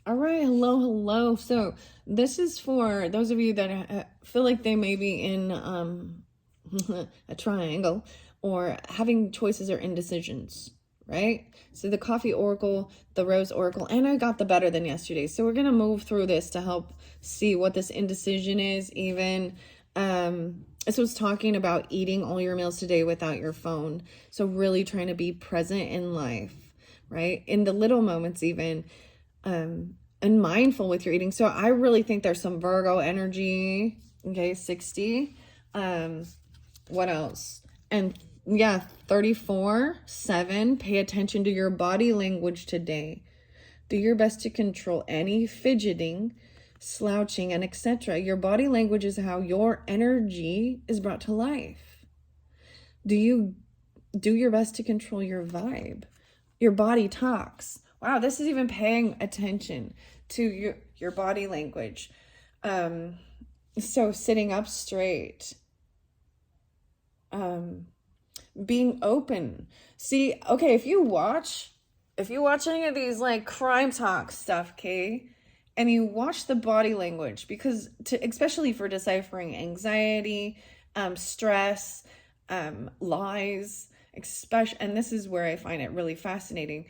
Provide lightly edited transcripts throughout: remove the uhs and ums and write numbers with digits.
All right, hello, hello. So this is for those of you that feel like they may be in a triangle or having choices or indecisions, right? So the coffee oracle, the rose oracle, and I got the better than yesterday. So we're going to move through this to help see what this indecision is even. This was talking about eating all your meals today without your phone. So really trying to be present in life, right? In the little moments even. And mindful with your eating. So I really think there's some Virgo energy. Okay, 60. What else? And yeah, 34, 7. Pay attention to your body language today. Do your best to control any fidgeting, slouching, and etc. Your body language is how your energy is brought to life. Do you do your best to control your vibe? Your body talks. Wow, this is even paying attention to your body language. So sitting up straight, being open. See, okay, if you watch any of these like crime talk stuff, okay, and you watch the body language, because especially for deciphering anxiety, stress, lies, especially, and this is where I find it really fascinating.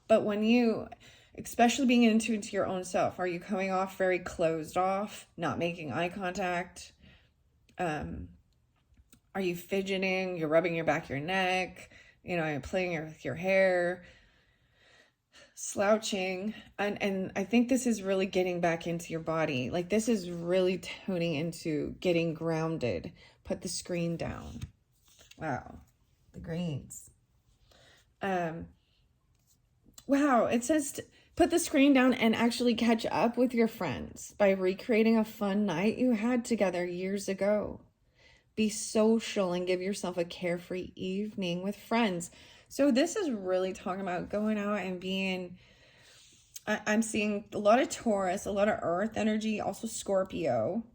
But when you, especially being in tune to your own self, are you coming off very closed off, not making eye contact? Are you fidgeting? You're rubbing your back of your neck, you're playing with your hair, slouching. And I think this is really getting back into your body. Like this is really tuning into getting grounded. Put the screen down. Wow. The greens. Wow, it says put the screen down and actually catch up with your friends by recreating a fun night you had together years ago. Be social and give yourself a carefree evening with friends. So this is really talking about going out and being, I'm seeing a lot of Taurus, a lot of earth energy, also Scorpio,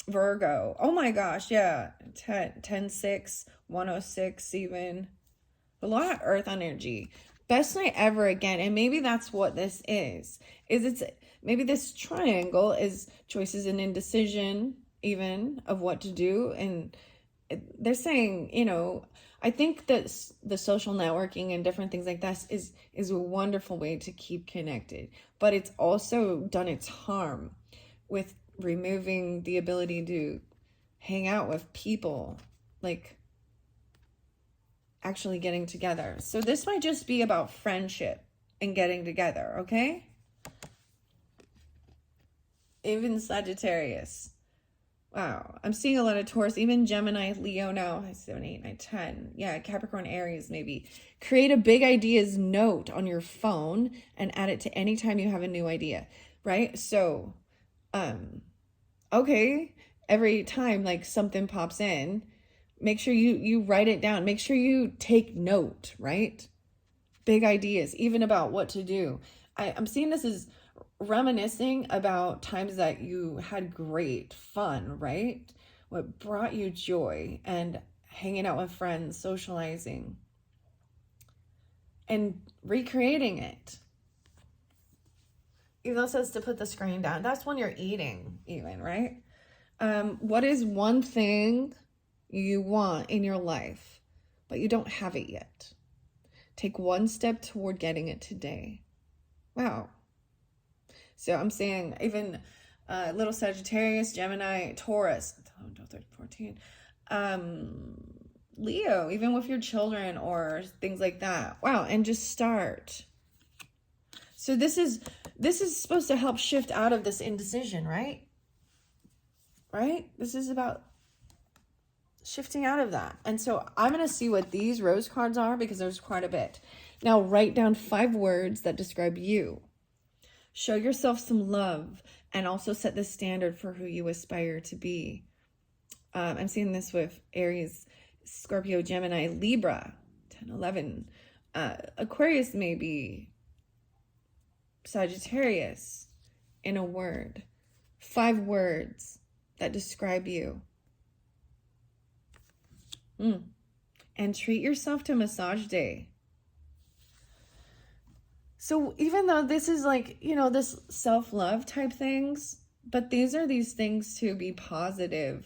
Virgo. Oh my gosh, yeah, 10-6, 106 even. A lot of earth energy. Best night ever again. And maybe that's what this is it's maybe this triangle is choices and indecision even of what to do. And they're saying, I think that the social networking and different things like that is a wonderful way to keep connected, but it's also done its harm with removing the ability to hang out with people, like actually getting together. So this might just be about friendship and getting together, okay? Even Sagittarius. Wow, I'm seeing a lot of Taurus, even Gemini, Leo now, 7, 8, 9, 10. Yeah, Capricorn, Aries maybe. Create a big ideas note on your phone and add it to any time you have a new idea, right? So, okay, every time like something pops in, make sure you write it down. Make sure you take note, right? Big ideas, even about what to do. I'm seeing this as reminiscing about times that you had great fun, right? What brought you joy, and hanging out with friends, socializing, and recreating it. Even though it says to put the screen down, that's when you're eating, even, right? What is one thing you want in your life, but you don't have it yet? Take one step toward getting it today. Wow. So I'm saying even little Sagittarius, Gemini, Taurus, 14, Leo, even with your children or things like that. Wow, and just start. So this is supposed to help shift out of this indecision, right? Right? This is about shifting out of that. And so I'm going to see what these rose cards are, because there's quite a bit. Now write down 5 words that describe you. Show yourself some love and also set the standard for who you aspire to be. I'm seeing this with Aries, Scorpio, Gemini, Libra, 10, 11. Aquarius maybe, Sagittarius, in a word. 5 words that describe you. And treat yourself to massage day. So even though this is like, this self-love type things, but these things to be positive.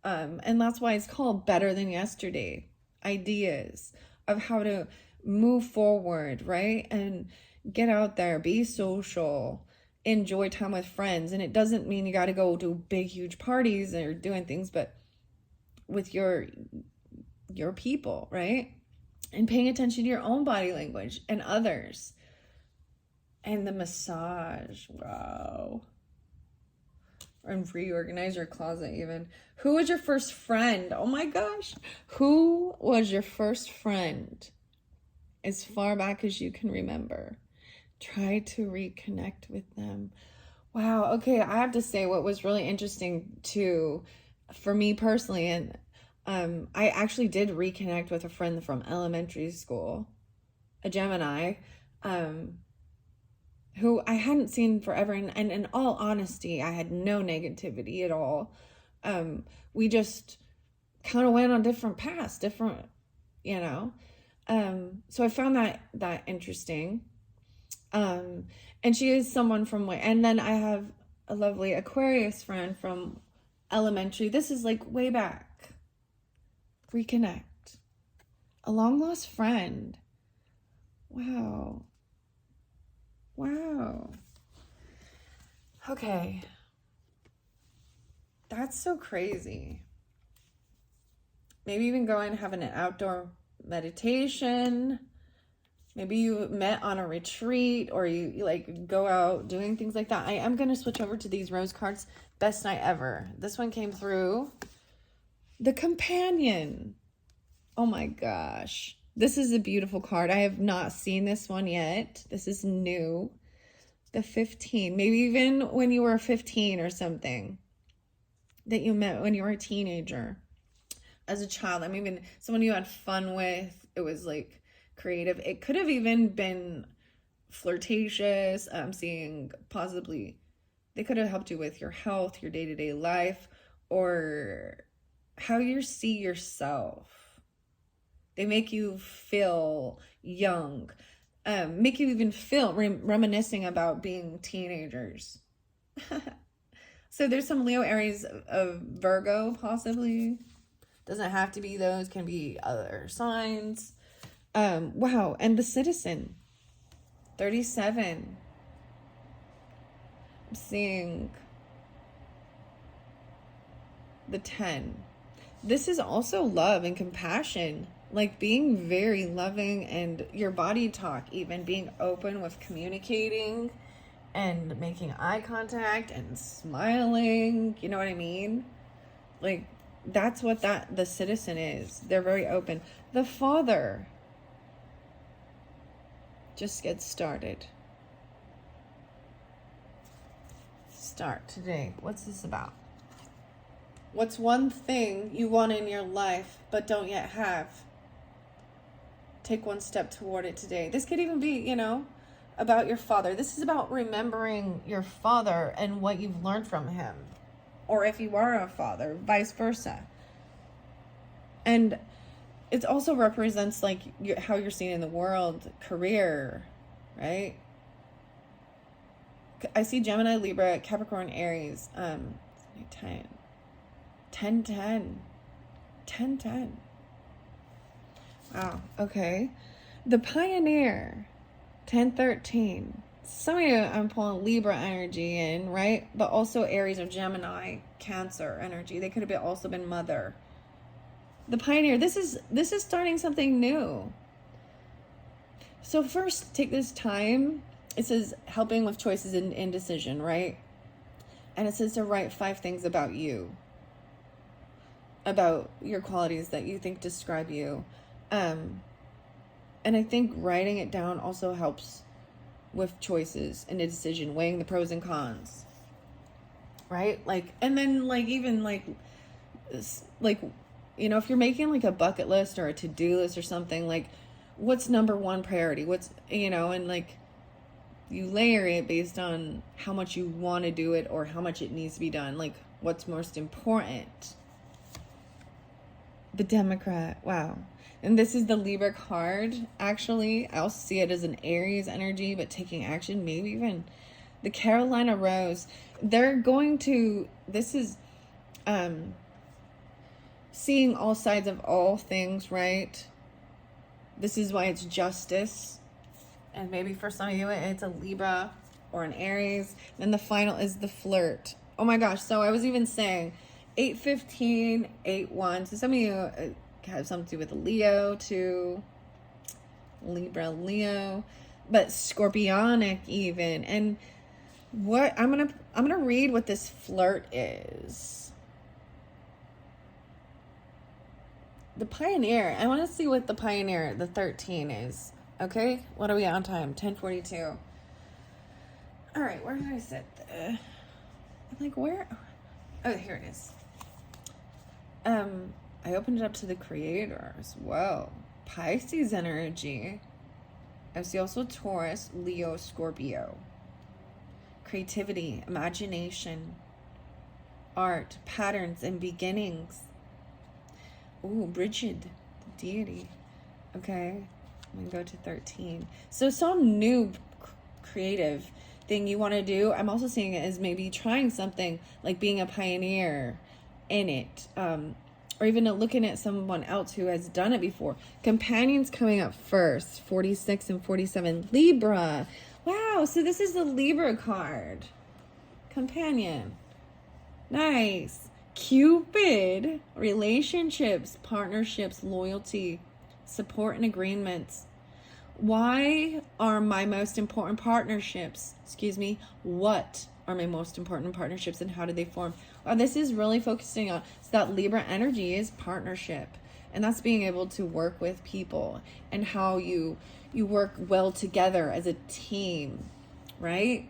And that's why it's called Better Than Yesterday. Ideas of how to move forward, right? And get out there, be social, enjoy time with friends. And it doesn't mean you got to go to big, huge parties or doing things, but with your people, right? And paying attention to your own body language and others. And the massage, wow. And reorganize your closet even. Who was your first friend? Oh my gosh. Who was your first friend as far back as you can remember? Try to reconnect with them. Wow. Okay, I have to say what was really interesting too, for me personally, and I actually did reconnect with a friend from elementary school, a Gemini, who I hadn't seen forever. And in all honesty, I had no negativity at all. We just kind of went on different paths, different, so I found that interesting. And she is someone from and then I have a lovely Aquarius friend from elementary. This is like way back. Reconnect. A long lost friend. Wow. Wow. Okay. That's so crazy. Maybe even go and have an outdoor meditation. Maybe you met on a retreat, or you like go out doing things like that. I am going to switch over to these rose cards. Best night ever. This one came through. The Companion. Oh my gosh. This is a beautiful card. I have not seen this one yet. This is new. The 15. Maybe even when you were 15 or something. That you met when you were a teenager. As a child. I mean, even someone you had fun with. It was like creative. It could have even been flirtatious. Seeing possibly they could have helped you with your health, your day-to-day life, or how you see yourself. They make you feel young, make you even feel reminiscing about being teenagers. So there's some Leo, Aries, of Virgo possibly. Doesn't have to be those, can be other signs. Wow. And the Citizen, 37. I'm seeing the 10. This is also love and compassion, like being very loving, and your body talk, even being open with communicating and making eye contact and smiling. You know what I mean? Like that's what the Citizen is. They're very open. The Father. Just get started. Start today. What's this about? What's one thing you want in your life but don't yet have? Take one step toward it today. This could even be, about your father. This is about remembering your father and what you've learned from him. Or if you are a father, vice versa. And it also represents like how you're seen in the world, career, right? I see Gemini, Libra, Capricorn, Aries, 10. 10. Wow, okay. The Pioneer, 10-13. Some of you, I'm pulling Libra energy in, right? But also Aries or Gemini, Cancer energy. They could have also been Mother. The Pioneer, this is starting something new. So first, take this time. It says helping with choices and indecision, right? And it says to write 5 things about you. About your qualities that you think describe you. And I think writing it down also helps with choices and a decision, weighing the pros and cons. Right? Like, and then like, even like, if you're making like a bucket list or a to-do list or something, like what's number one priority? What's, and like you layer it based on how much you want to do it or how much it needs to be done. Like what's most important. The Democrat. Wow. And this is the Libra card, actually. I also see it as an Aries energy, but taking action, maybe even the Carolina Rose. They're going to, this is seeing all sides of all things, right? This is why it's justice. And maybe for some of you, it's a Libra or an Aries. Then the final is the flirt. Oh my gosh. So I was even saying 8-15, 8-1. So some of you have something to do with Leo too. Libra, Leo. But Scorpionic even. And what I'm gonna read what this flirt is. The Pioneer. I want to see what the Pioneer, the 13 is. Okay, what are we on time? 10:42. All right, where did I set the? Like where? Oh, here it is. I opened it up to the Creator as well. Pisces energy. I see also Taurus, Leo, Scorpio. Creativity, imagination, art, patterns, and beginnings. Ooh, Bridget, the deity. Okay, I'm gonna go to 13. So some new creative thing you want to do. I'm also seeing it as maybe trying something like being a pioneer in it, or even looking at someone else who has done it before. Companions coming up first, 46 and 47. Libra. Wow, so this is the Libra card. Companion. Nice. Cupid. Relationships, partnerships, loyalty, support, and agreements. Why are my most important partnerships? What are my most important partnerships and how do they form? This is really focusing on, so that Libra energy is partnership. And that's being able to work with people and how you work well together as a team, right?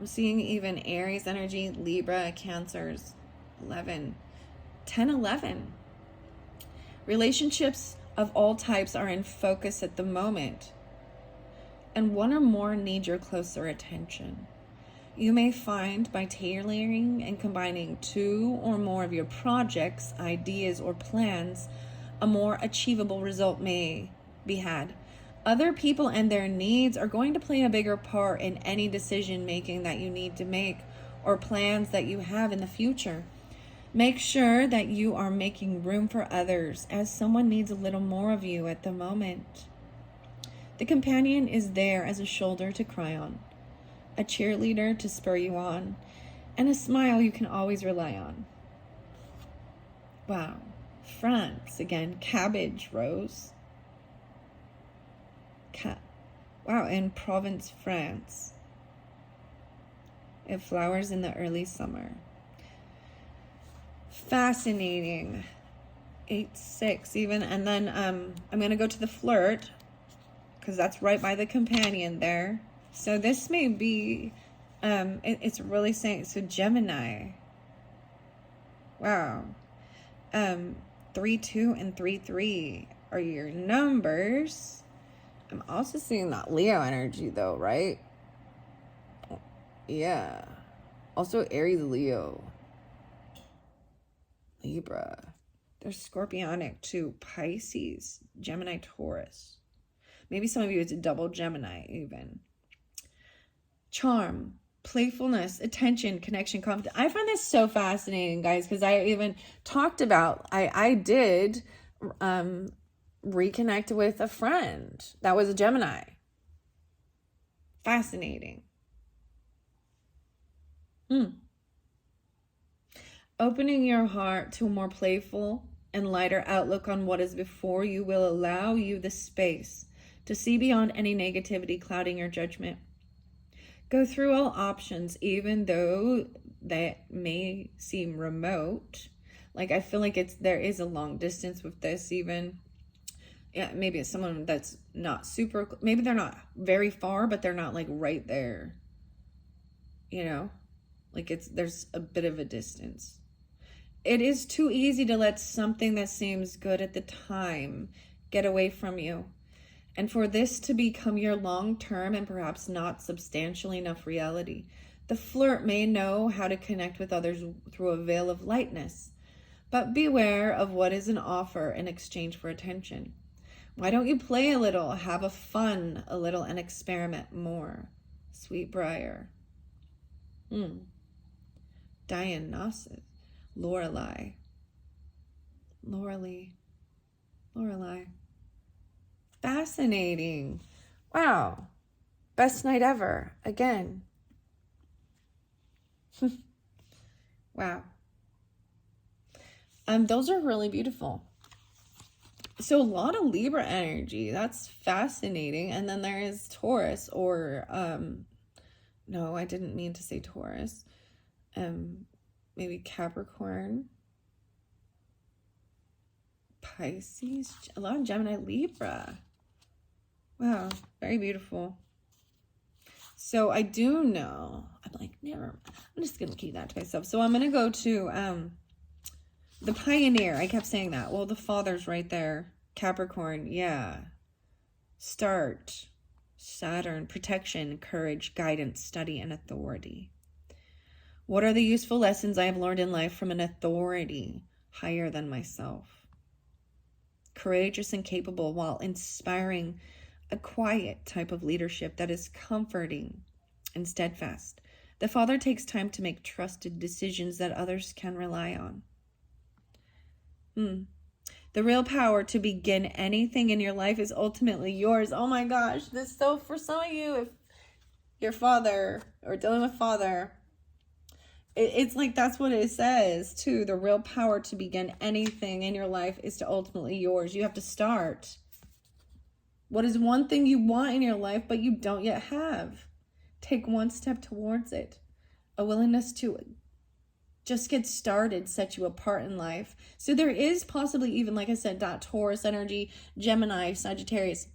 I'm seeing even Aries energy, Libra, Cancers, 11, 10, 11. Relationships of all types are in focus at the moment, and one or more need your closer attention. You may find by tailoring and combining two or more of your projects, ideas, or plans, a more achievable result may be had. Other people and their needs are going to play a bigger part in any decision making that you need to make or plans that you have in the future. Make sure that you are making room for others, as someone needs a little more of you at the moment. The companion is there as a shoulder to cry on, a cheerleader to spur you on, and a smile you can always rely on. Wow. France again. Cabbage rose. Wow, in Provence, France. It flowers in the early summer. Fascinating. 8-6 even. And then I'm going to go to the flirt, because that's right by the companion there. So this may be, it's really saying, so Gemini. Wow. 3-2 and 3-3 are your numbers. I'm also seeing that Leo energy though, right? Yeah. Also Aries, Leo. Libra. There's Scorpionic too. Pisces, Gemini, Taurus. Maybe some of you it's a double Gemini even. Charm, playfulness, attention, connection, confidence. I find this so fascinating, guys, because I even talked about, I did reconnect with a friend that was a Gemini. Fascinating. Opening your heart to a more playful and lighter outlook on what is before you will allow you the space to see beyond any negativity clouding your judgment. Go through all options, even though that may seem remote. Like, I feel like there is a long distance with this even. Yeah, maybe it's someone that's not super, maybe they're not very far, but they're not like right there. You know, like there's a bit of a distance. It is too easy to let something that seems good at the time get away from you. And for this to become your long-term and perhaps not substantial enough reality. The flirt may know how to connect with others through a veil of lightness, but beware of what is an offer in exchange for attention. Why don't you play a little, have a fun a little, and experiment more? Sweet Briar. Dionysus. Lorelei. Fascinating. Wow. Best night ever. Again. Wow. Those are really beautiful. So a lot of Libra energy. That's fascinating. And then there is Taurus, or no, I didn't mean to say Taurus. Maybe Capricorn, Pisces, a lot of Gemini, Libra. Wow, very beautiful. So I do know, I'm like, never, I'm just going to keep that to myself. So I'm going to go to the Pioneer. I kept saying that. Well, the Father's right there. Capricorn, yeah. Start, Saturn, protection, courage, guidance, study, and authority. What are the useful lessons I have learned in life from an authority higher than myself? Courageous and capable while inspiring a quiet type of leadership that is comforting and steadfast. The Father takes time to make trusted decisions that others can rely on. The real power to begin anything in your life is ultimately yours. Oh my gosh, this is so for some of you, if your father or dealing with father, it's like that's what it says too. The real power to begin anything in your life is to ultimately yours. You have to start. What is one thing you want in your life but you don't yet have? Take one step towards it. A willingness to just get started sets you apart in life. So there is possibly even, like I said, that Taurus energy, Gemini, Sagittarius,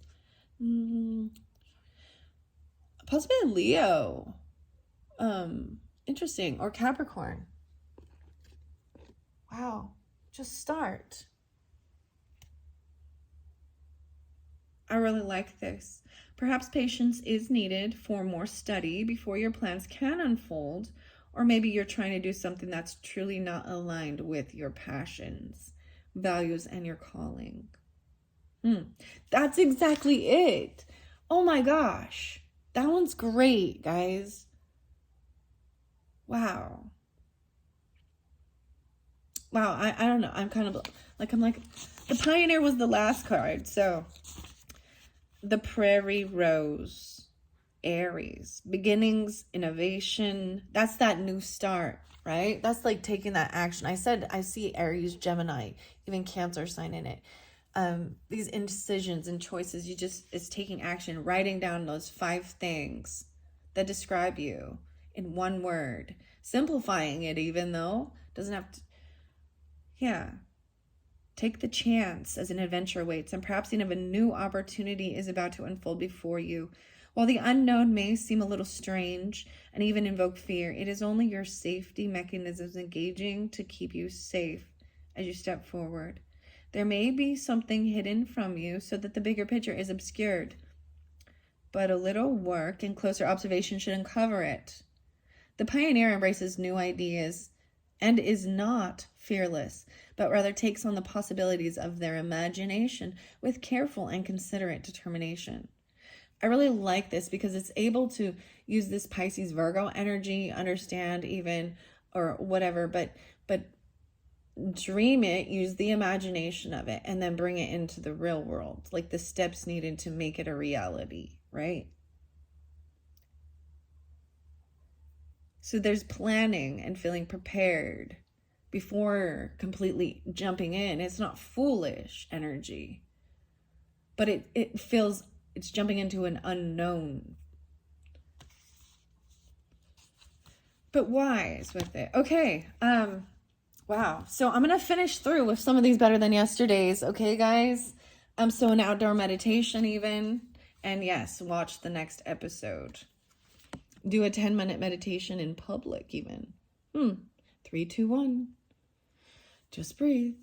possibly a Leo, interesting, or Capricorn. Wow, just start. I really like this. Perhaps patience is needed for more study before your plans can unfold. Or maybe you're trying to do something that's truly not aligned with your passions, values, and your calling. That's exactly it. Oh my gosh. That one's great, guys. Wow. I don't know. I'm like, the Pioneer was the last card. So the Prairie Rose. Aries, beginnings, innovation. That's that new start, right? That's like taking that action. I said I see Aries, Gemini, even Cancer sign in it. These indecisions and choices, it's taking action, writing down those 5 things that describe you in one word, simplifying it, even though it doesn't have to. Yeah. Take the chance as an adventure awaits, and perhaps even a new opportunity is about to unfold before you. While the unknown may seem a little strange and even invoke fear, it is only your safety mechanisms engaging to keep you safe as you step forward. There may be something hidden from you so that the bigger picture is obscured, but a little work and closer observation should uncover it. The Pioneer embraces new ideas and is not fearless, but rather takes on the possibilities of their imagination with careful and considerate determination. I really like this because it's able to use this Pisces Virgo energy, understand even, or whatever, but dream it, use the imagination of it, and then bring it into the real world, like the steps needed to make it a reality, right? So there's planning and feeling prepared before completely jumping in. It's not foolish energy, but it feels it's jumping into an unknown. But wise with it. Okay. Wow. So I'm going to finish through with some of these better than yesterday's. Okay, guys? So an outdoor meditation even. And yes, watch the next episode. Do a 10-minute meditation in public even. 3, 2, 1. Just breathe.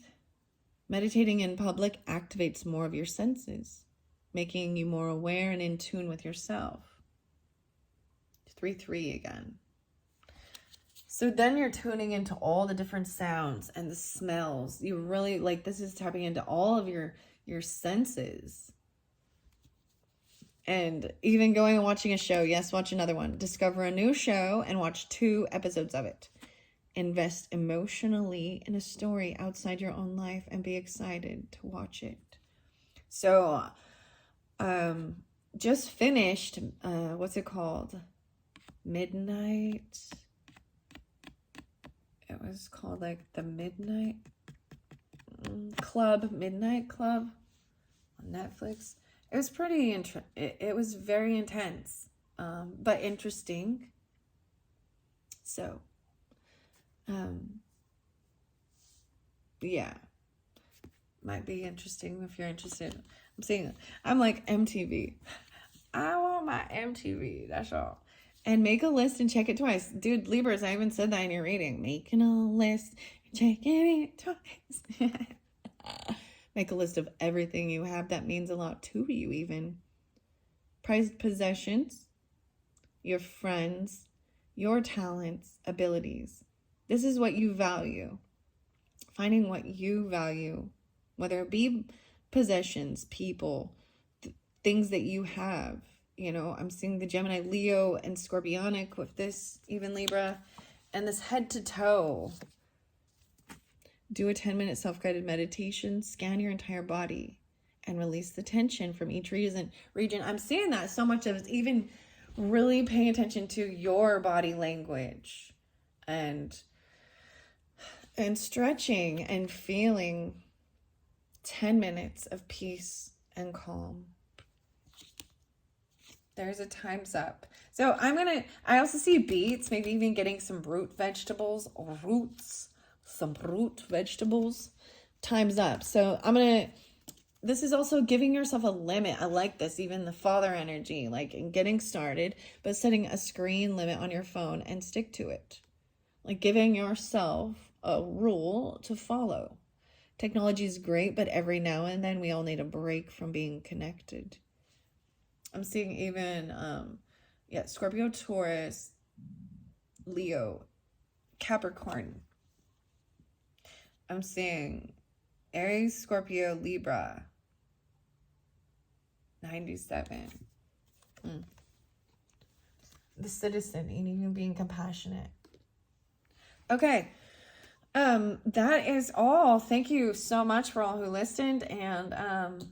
Meditating in public activates more of your senses, making you more aware and in tune with yourself. 3, 3 again. So then you're tuning into all the different sounds and the smells. You really, like, this is tapping into all of your senses. And even going and watching a show. Yes, watch another one. Discover a new show and watch 2 episodes of it. Invest emotionally in a story outside your own life and be excited to watch it. So, just finished, what's it called? Midnight. It was called like the Midnight Club on Netflix. It was pretty it was very intense, but interesting. So, yeah, might be interesting if you're interested. I'm like MTV. I want my MTV. That's all. And make a list and check it twice. Dude, Libras, I even said that in your reading. Making a list and checking it twice. Make a list of everything you have that means a lot to you, even. Prized possessions, your friends, your talents, abilities. This is what you value. Finding what you value, whether it be possessions, people, things that you have. You know, I'm seeing the Gemini, Leo, and Scorpionic with this, even Libra, and this head to toe. Do a 10-minute self-guided meditation, scan your entire body, and release the tension from each region. I'm seeing that so much of even really paying attention to your body language and stretching and feeling 10 minutes of peace and calm. There's a time's up. So I also see beets, maybe even getting some root vegetables, some root vegetables. Time's up. So this is also giving yourself a limit. I like this, even the father energy, like in getting started, but setting a screen limit on your phone and stick to it. Like giving yourself a rule to follow. Technology is great, but every now and then we all need a break from being connected. I'm seeing even, Scorpio, Taurus, Leo, Capricorn. I'm seeing Aries, Scorpio, Libra, 97. The Citizen, and even being compassionate. Okay. That is all. Thank you so much for all who listened, and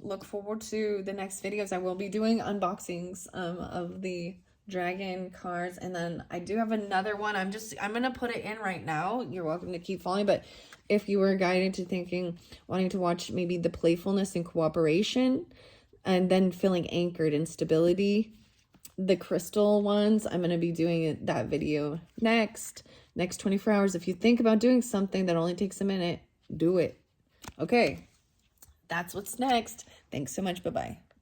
look forward to the next videos. I will be doing unboxings of the dragon cards, and then I do have another one. I'm gonna put it in right now. You're welcome to keep following, but if you were guided to wanting to watch maybe the playfulness and cooperation, and then feeling anchored in stability, the crystal ones, I'm gonna be doing that video next 24 hours. If you think about doing something that only takes a minute, do it. Okay, that's what's next. Thanks so much. Bye-bye.